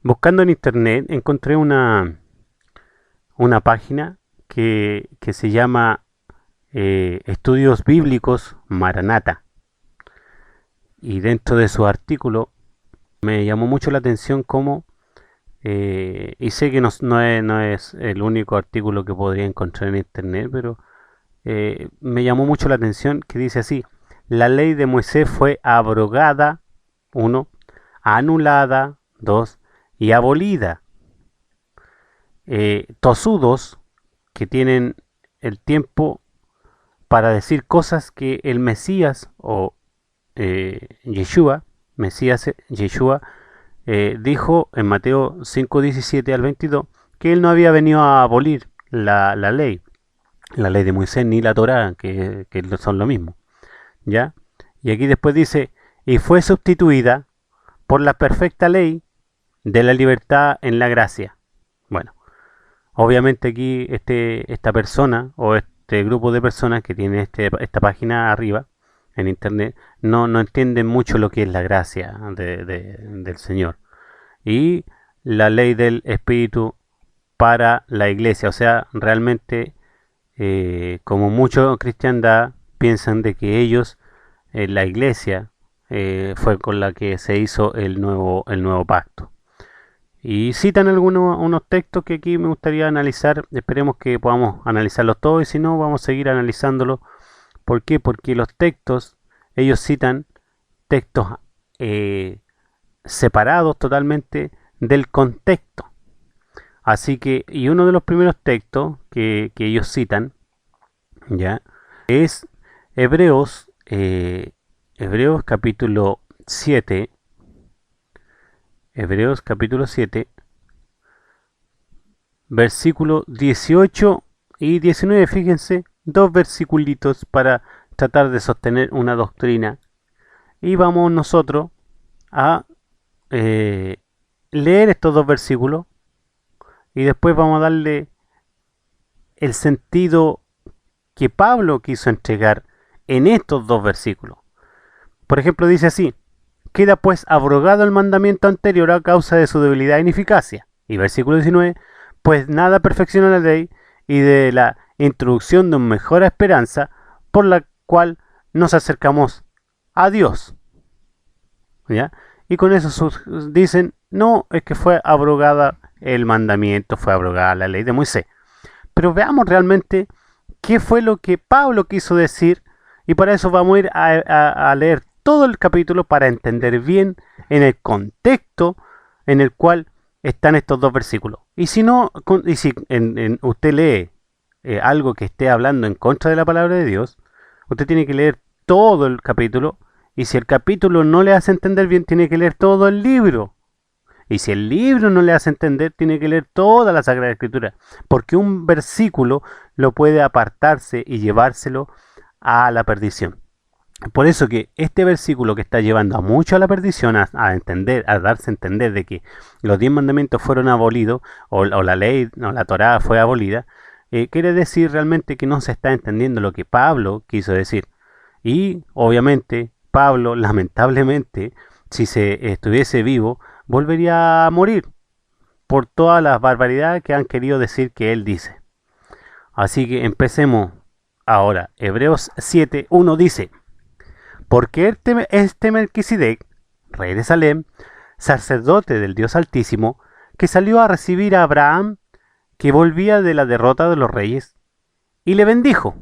Buscando en internet encontré una página que se llama Estudios Bíblicos Maranata. Y dentro de su artículo me llamó mucho la atención cómo, y sé que no es el único artículo que podría encontrar en internet, pero me llamó mucho la atención que dice así: la ley de Moisés fue abrogada, uno, anulada, dos, y abolida. Tosudos que tienen el tiempo para decir cosas que el Mesías o Yeshua, Mesías Yeshua, dijo en Mateo 5:17 al 22 que él no había venido a abolir la ley de Moisés ni la Torá, que son lo mismo, ¿ya? Y aquí después dice, y fue sustituida por la perfecta ley de la libertad en la gracia. Bueno, obviamente aquí esta persona o este grupo de personas que tiene esta página arriba en internet no entienden mucho lo que es la gracia del Señor y la ley del Espíritu para la iglesia. O sea, realmente como muchos cristiandad piensan de que ellos, la iglesia, fue con la que se hizo el nuevo pacto. Y citan algunos unos textos que aquí me gustaría analizar. Esperemos que podamos analizarlos todos y si no, vamos a seguir analizándolos. ¿Por qué? Porque los textos, ellos citan textos eh, separados totalmente del contexto. Así que, y uno de los primeros textos que ellos citan, ya, es Hebreos, Hebreos capítulo 7, Hebreos capítulo 7, versículo 18 y 19. Fíjense, dos versiculitos para tratar de sostener una doctrina. Y vamos nosotros a leer estos dos versículos y después vamos a darle el sentido que Pablo quiso entregar en estos dos versículos. Por ejemplo, dice así: queda pues abrogado el mandamiento anterior a causa de su debilidad e ineficacia. Y versículo 19, pues nada perfecciona la ley y de la introducción de una mejor esperanza por la cual nos acercamos a Dios. ¿Ya? Y con eso dicen, no, es que fue abrogada el mandamiento, fue abrogada la ley de Moisés. Pero veamos realmente qué fue lo que Pablo quiso decir, y para eso vamos a ir a leer todo el capítulo para entender bien en el contexto en el cual están estos dos versículos. Y si no, y si usted lee algo que esté hablando en contra de la palabra de Dios, usted tiene que leer todo el capítulo, y si el capítulo no le hace entender bien, tiene que leer todo el libro. Y si el libro no le hace entender, tiene que leer toda la Sagrada Escritura, porque un versículo lo puede apartarse y llevárselo a la perdición. Por eso que este versículo que está llevando a mucho a la perdición, a entender, a darse a entender de que los 10 mandamientos fueron abolidos, o la ley, o la Torá fue abolida, quiere decir realmente que no se está entendiendo lo que Pablo quiso decir. Y obviamente Pablo, lamentablemente, si se estuviese vivo, volvería a morir por todas las barbaridades que han querido decir que él dice. Así que empecemos ahora. Hebreos 7:1 dice: porque este Melquisedec, rey de Salem, sacerdote del Dios Altísimo, que salió a recibir a Abraham, que volvía de la derrota de los reyes, y le bendijo.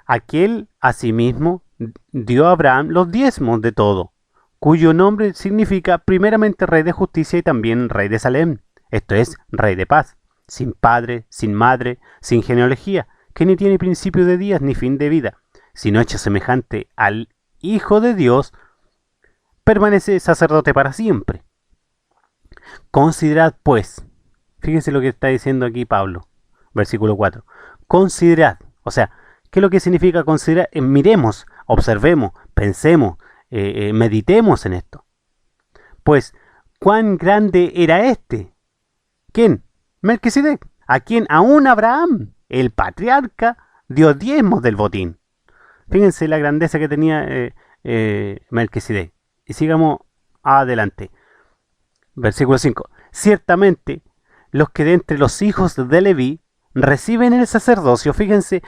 Aquel asimismo dio a Abraham los diezmos de todo, cuyo nombre significa primeramente rey de justicia y también rey de Salem, esto es, rey de paz, sin padre, sin madre, sin genealogía, que ni tiene principio de días ni fin de vida, sino hecho semejante al Hijo de Dios, permanece sacerdote para siempre. Considerad pues, fíjense lo que está diciendo aquí Pablo, versículo 4, considerad, o sea, ¿qué es lo que significa considerar? Miremos, observemos, pensemos, meditemos en esto. Pues, ¿cuán grande era este? ¿Quién? Melquisedec, a quien aún Abraham, el patriarca, dio diezmos del botín. Fíjense la grandeza que tenía Melquisedec. Y sigamos adelante. Versículo 5. Ciertamente, los que de entre los hijos de Leví reciben el sacerdocio, fíjense,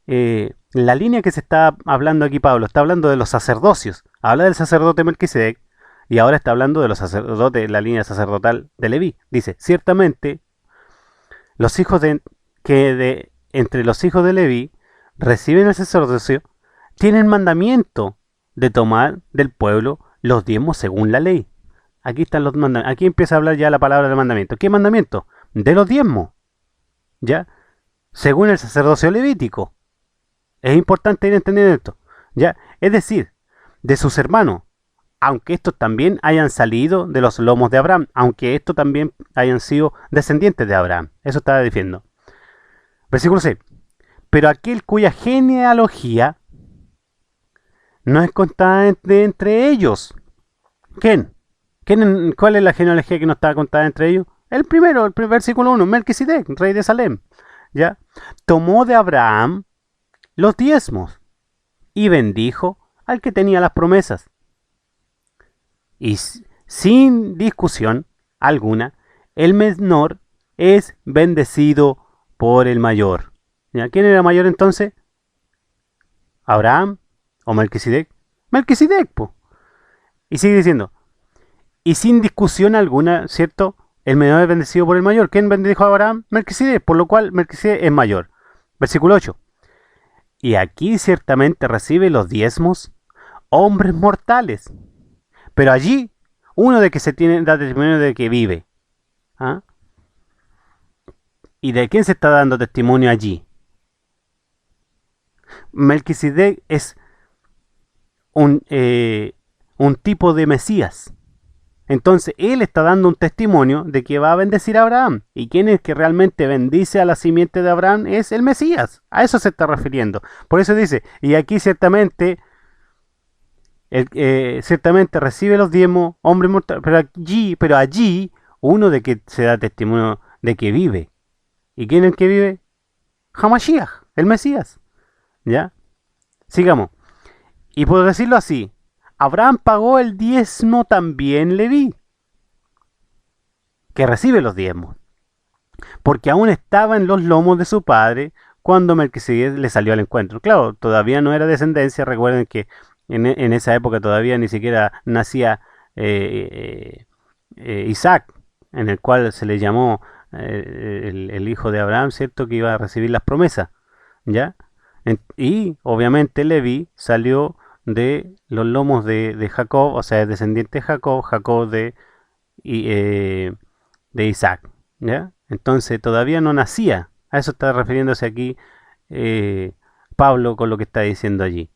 la línea que se está hablando aquí Pablo, está hablando de los sacerdocios, habla del sacerdote Melquisedec y ahora está hablando de los sacerdotes, la línea sacerdotal de Leví. Dice, ciertamente, los hijos entre los hijos de Leví reciben el sacerdocio, tienen mandamiento de tomar del pueblo los diezmos según la ley. Aquí están los mandamientos. Aquí empieza a hablar ya la palabra de mandamiento. ¿Qué mandamiento? De los diezmos. ¿Ya? Según el sacerdocio levítico. Es importante ir entendiendo esto. ¿Ya? Es decir, de sus hermanos. Aunque estos también hayan salido de los lomos de Abraham. Aunque estos también hayan sido descendientes de Abraham. Eso estaba diciendo. Versículo 6. Pero aquel cuya genealogía no es contada entre ellos. ¿Quién? ¿Cuál es la genealogía que no está contada entre ellos? El primero, el versículo 1, Melquisedec, rey de Salem. ¿Ya? Tomó de Abraham los diezmos y bendijo al que tenía las promesas. Y sin discusión alguna, el menor es bendecido por el mayor. ¿Ya? ¿Quién era mayor entonces? ¿Abraham o Melquisedec? Melquisedec, po. Y sigue diciendo, y sin discusión alguna, ¿cierto? El menor es bendecido por el mayor. ¿Quién bendijo a Abraham? Melquisedec, por lo cual Melquisedec es mayor. Versículo 8. Y aquí ciertamente recibe los diezmos hombres mortales. Pero allí, uno de que se tiene, da testimonio de que vive. ¿Ah? ¿Y de quién se está dando testimonio allí? Melquisedec es un tipo de Mesías. Entonces, él está dando un testimonio de que va a bendecir a Abraham. Y quien es que realmente bendice a la simiente de Abraham es el Mesías. A eso se está refiriendo. Por eso dice, y aquí ciertamente, ciertamente recibe los diezmos, hombre mortal, pero allí, uno de que se da testimonio de que vive. ¿Y quién es el que vive? Hamashiach, el Mesías. ¿Ya? Sigamos. Y por decirlo así, Abraham pagó el diezmo también Leví, que recibe los diezmos, porque aún estaba en los lomos de su padre cuando Melquisedec le salió al encuentro. Claro, todavía no era descendencia, recuerden que en esa época todavía ni siquiera nacía Isaac, en el cual se le llamó el hijo de Abraham, ¿cierto? Que iba a recibir las promesas, ¿ya? Y obviamente Leví salió de los lomos de Jacob, o sea, es descendiente de Jacob, Jacob de Isaac, ¿ya? Entonces todavía no nacía, a eso está refiriéndose aquí Pablo con lo que está diciendo allí,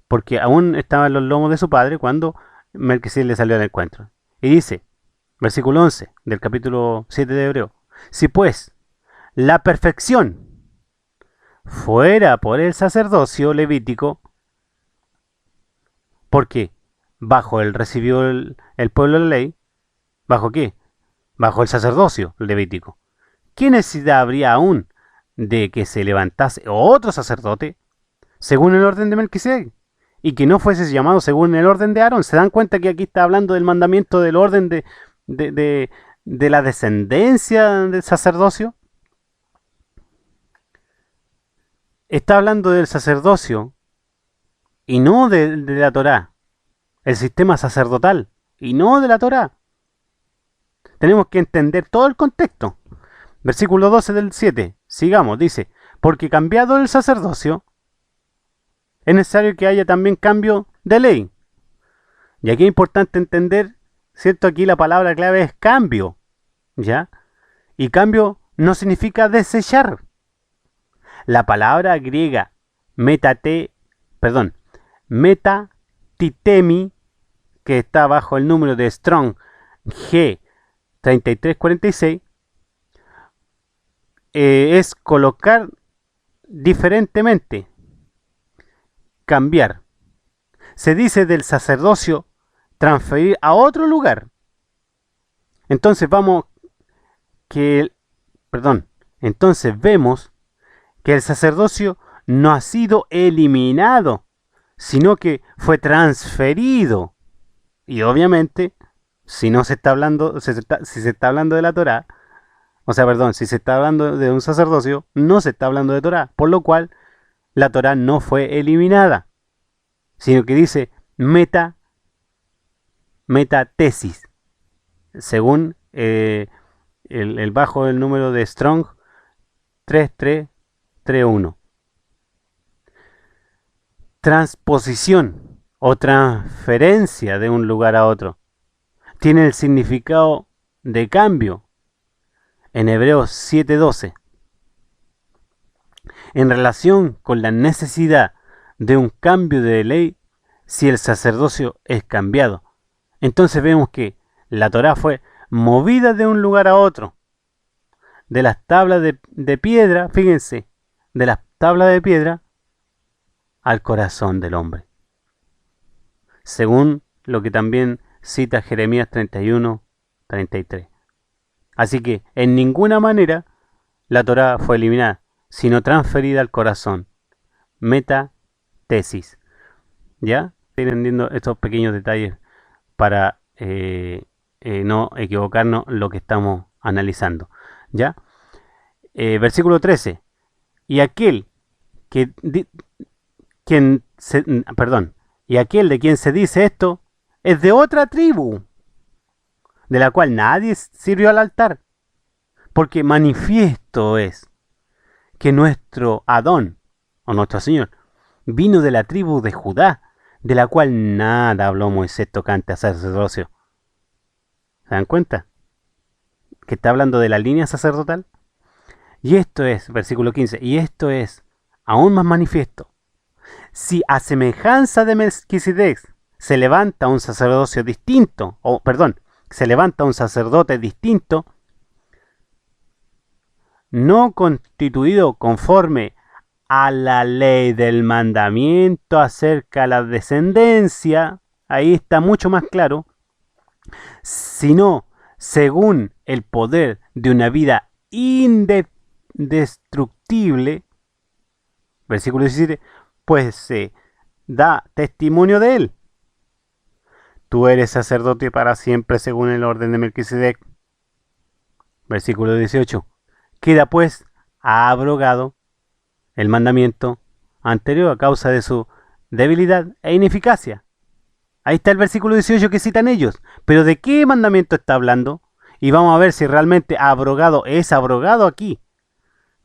porque aún estaba en los lomos de su padre cuando Melquisedec le salió al encuentro. Y dice, versículo 11 del capítulo 7 de Hebreo, si pues la perfección fuera por el sacerdocio levítico, porque bajo él recibió el pueblo la ley, ¿bajo qué? Bajo el sacerdocio levítico. ¿Qué necesidad habría aún de que se levantase otro sacerdote según el orden de Melquisedec y que no fuese llamado según el orden de Aarón? ¿Se dan cuenta que aquí está hablando del mandamiento del orden de la descendencia del sacerdocio? Está hablando del sacerdocio y no de la Torá, el sistema sacerdotal y no de la Torá. Tenemos que entender todo el contexto. Versículo 12 del 7, sigamos, dice, porque cambiado el sacerdocio, es necesario que haya también cambio de ley. Y aquí es importante entender, ¿cierto? Aquí la palabra clave es cambio, ¿ya? Y cambio no significa desechar. La palabra griega metatitemi, que está bajo el número de Strong G3346, es colocar diferentemente, cambiar. Se dice del sacerdocio transferir a otro lugar. Entonces entonces vemos que el sacerdocio no ha sido eliminado, sino que fue transferido. Y obviamente Si no se está hablando, si se está hablando de la Torá, o sea, perdón, si se está hablando de un sacerdocio, no se está hablando de Torá, por lo cual la Torá no fue eliminada, sino que dice metatesis, según el bajo del número de Strong 3331. Transposición o transferencia de un lugar a otro. Tiene el significado de cambio en Hebreos 7:12. En relación con la necesidad de un cambio de ley si el sacerdocio es cambiado. Entonces vemos que la Torá fue movida de un lugar a otro. De las tablas de piedra, fíjense, de las tablas de piedra al corazón del hombre. Según lo que también cita Jeremías 31:33. Así que en ninguna manera la Torá fue eliminada, sino transferida al corazón. Metatesis. ¿Ya? Estoy entendiendo estos pequeños detalles para no equivocarnos lo que estamos analizando. ¿Ya? Versículo 13. Y aquel que y aquel de quien se dice esto es de otra tribu, de la cual nadie sirvió al altar, porque manifiesto es que nuestro Adón, o nuestro Señor, vino de la tribu de Judá, de la cual nada habló Moisés tocante a sacerdocio. ¿Se dan cuenta? Que está hablando de la línea sacerdotal. Y esto es, versículo 15, y esto es aún más manifiesto. Si a semejanza de Melquisedec se levanta un sacerdocio distinto, se levanta un sacerdote distinto, no constituido conforme a la ley del mandamiento acerca de la descendencia, ahí está mucho más claro, sino según el poder de una vida indestructible, versículo 17, pues se da testimonio de él. Tú eres sacerdote para siempre según el orden de Melquisedec. Versículo 18. Queda pues abrogado el mandamiento anterior a causa de su debilidad e ineficacia. Ahí está el versículo 18 que citan ellos. Pero ¿de qué mandamiento está hablando? Y vamos a ver si realmente abrogado es abrogado aquí.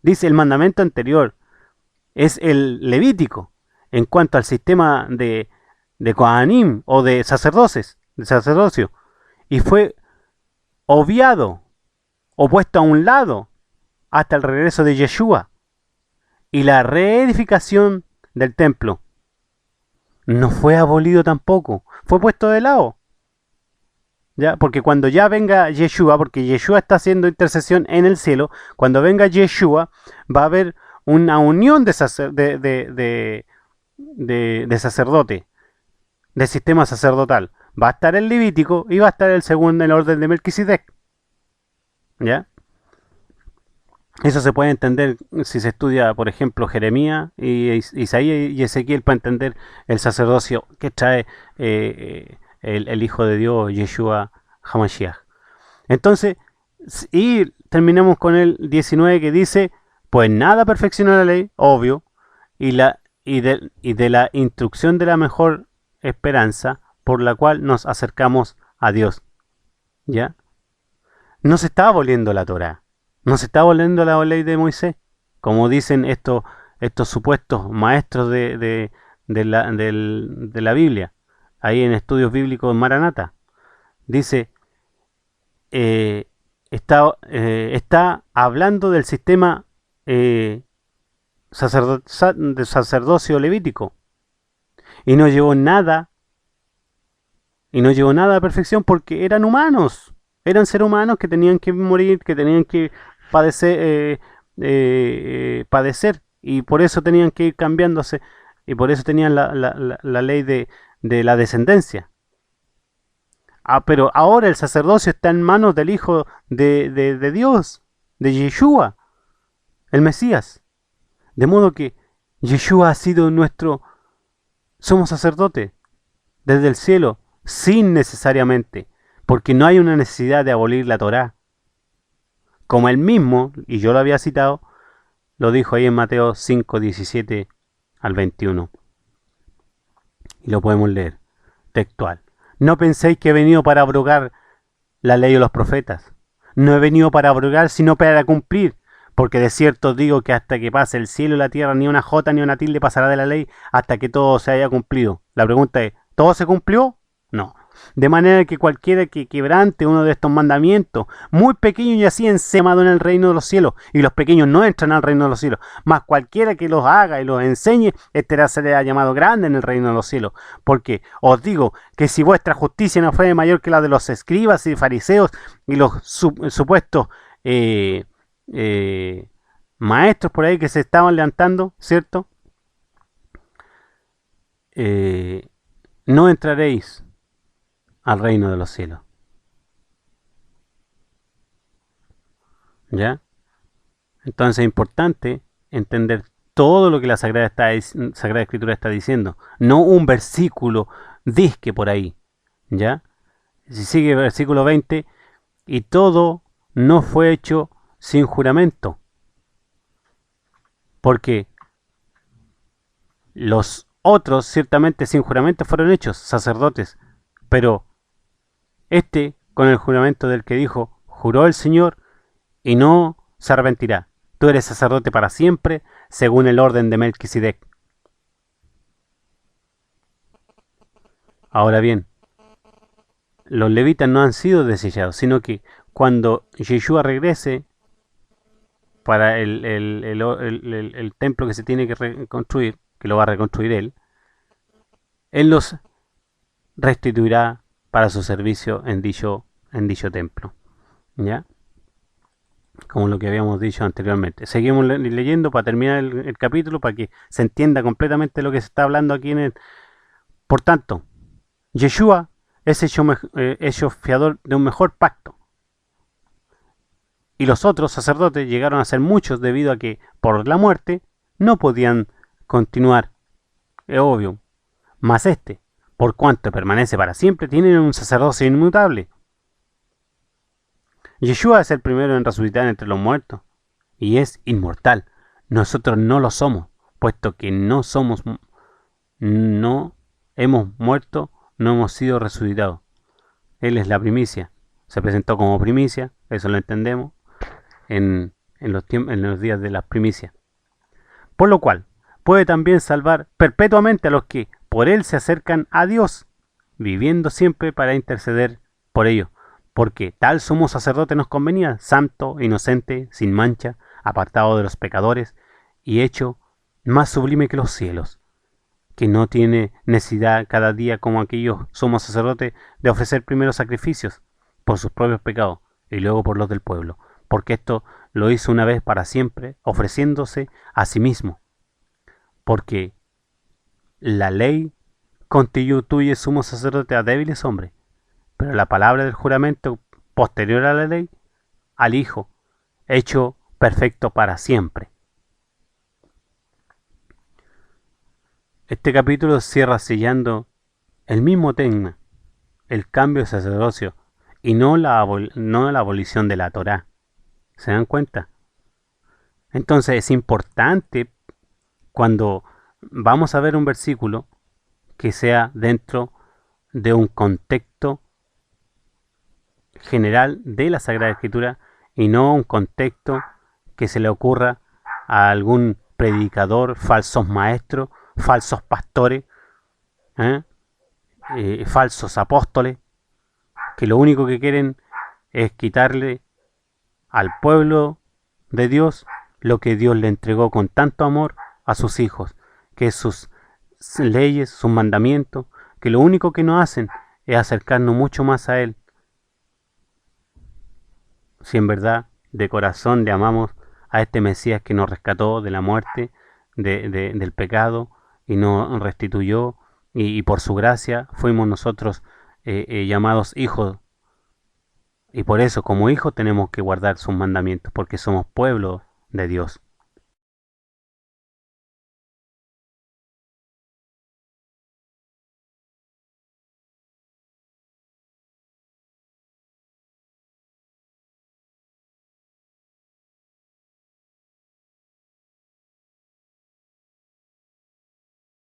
Dice el mandamiento anterior es el levítico en cuanto al sistema de Kohanim o de sacerdocio, y fue obviado o puesto a un lado hasta el regreso de Yeshua y la reedificación del templo. No fue abolido tampoco, fue puesto de lado. ¿Ya? Porque cuando ya venga Yeshua, porque Yeshua está haciendo intercesión en el cielo, cuando venga Yeshua va a haber una unión de sacerdote, de sistema sacerdotal. Va a estar el Levítico y va a estar el segundo en el orden de Melquisedec. ¿Ya? Eso se puede entender si se estudia, por ejemplo, Jeremías, Isaías y Ezequiel, para entender el sacerdocio que trae el Hijo de Dios, Yeshua HaMashiach. Entonces, y terminamos con el 19 que dice, pues nada perfecciona la ley, obvio, y de la instrucción de la mejor esperanza por la cual nos acercamos a Dios. ¿Ya? No se está aboliendo la Torá, no se está aboliendo la ley de Moisés, como dicen estos supuestos maestros de la Biblia, ahí en Estudios Bíblicos Maranata. Dice, está hablando del sistema de sacerdocio levítico, y no llevó nada a perfección porque eran humanos, eran seres humanos que tenían que morir, que tenían que padecer, y por eso tenían que ir cambiándose, y por eso tenían la ley de la descendencia. Pero ahora el sacerdocio está en manos del Hijo de Dios, de Yeshua, el Mesías. De modo que Yeshua ha sido somos sacerdotes desde el cielo, sin necesariamente porque no hay una necesidad de abolir la Torá. Como él mismo, y yo lo había citado, lo dijo ahí en Mateo 5, 17 al 21. Y lo podemos leer, textual. No penséis que he venido para abrogar la ley de los profetas. No he venido para abrogar, sino para cumplir. Porque de cierto os digo que hasta que pase el cielo y la tierra, ni una jota ni una tilde pasará de la ley hasta que todo se haya cumplido. La pregunta es, ¿todo se cumplió? No. De manera que cualquiera que quebrante uno de estos mandamientos, muy pequeño y así ensemado en el reino de los cielos, y los pequeños no entran al reino de los cielos, mas cualquiera que los haga y los enseñe, este será llamado grande en el reino de los cielos. Porque os digo que si vuestra justicia no fuere mayor que la de los escribas y fariseos y los supuestos maestros por ahí que se estaban levantando, ¿cierto? No entraréis al reino de los cielos. ¿Ya? Entonces es importante entender todo lo que la Sagrada Escritura está diciendo, no un versículo disque por ahí. ¿Ya? Si sigue el versículo 20, y todo no fue hecho sin juramento, porque los otros ciertamente sin juramento fueron hechos sacerdotes, pero con el juramento del que dijo, juró el Señor y no se arrepentirá. Tú eres sacerdote para siempre, según el orden de Melquisedec. Ahora bien, los levitas no han sido desechados, sino que cuando Yeshua regrese para el templo que se tiene que reconstruir, que lo va a reconstruir él los restituirá para su servicio en dicho templo. ¿Ya? Como lo que habíamos dicho anteriormente. Seguimos leyendo para terminar el capítulo, para que se entienda completamente lo que se está hablando aquí en él. Por tanto, Yeshua es hecho fiador de un mejor pacto. Y los otros sacerdotes llegaron a ser muchos debido a que, por la muerte, no podían continuar. Es obvio. Mas por cuanto permanece para siempre, tiene un sacerdocio inmutable. Yeshua es el primero en resucitar entre los muertos y es inmortal. Nosotros no lo somos, puesto que no hemos muerto, no hemos sido resucitados. Él es la primicia. Se presentó como primicia, eso lo entendemos, en los días de las primicias. Por lo cual, puede también salvar perpetuamente a los que por él se acercan a Dios, viviendo siempre para interceder por ellos. Porque tal sumo sacerdote nos convenía, santo, inocente, sin mancha, apartado de los pecadores, y hecho más sublime que los cielos, que no tiene necesidad cada día como aquellos sumos sacerdotes de ofrecer primero sacrificios por sus propios pecados y luego por los del pueblo, porque esto lo hizo una vez para siempre, ofreciéndose a sí mismo. Porque la ley constituye sumo sacerdote a débiles hombres, pero la palabra del juramento posterior a la ley, al Hijo, hecho perfecto para siempre. Este capítulo cierra sellando el mismo tema, el cambio de sacerdocio, y no la abolición de la Torá. ¿Se dan cuenta? Entonces es importante cuando vamos a ver un versículo que sea dentro de un contexto general de la Sagrada Escritura y no un contexto que se le ocurra a algún predicador, falsos maestros, falsos pastores, falsos apóstoles, que lo único que quieren es quitarle al pueblo de Dios lo que Dios le entregó con tanto amor a sus hijos, que es sus leyes, sus mandamientos, que lo único que nos hacen es acercarnos mucho más a Él. Si en verdad de corazón le amamos a este Mesías que nos rescató de la muerte, del pecado y nos restituyó, y por su gracia fuimos nosotros llamados hijos, y por eso como hijos tenemos que guardar sus mandamientos, porque somos pueblo de Dios.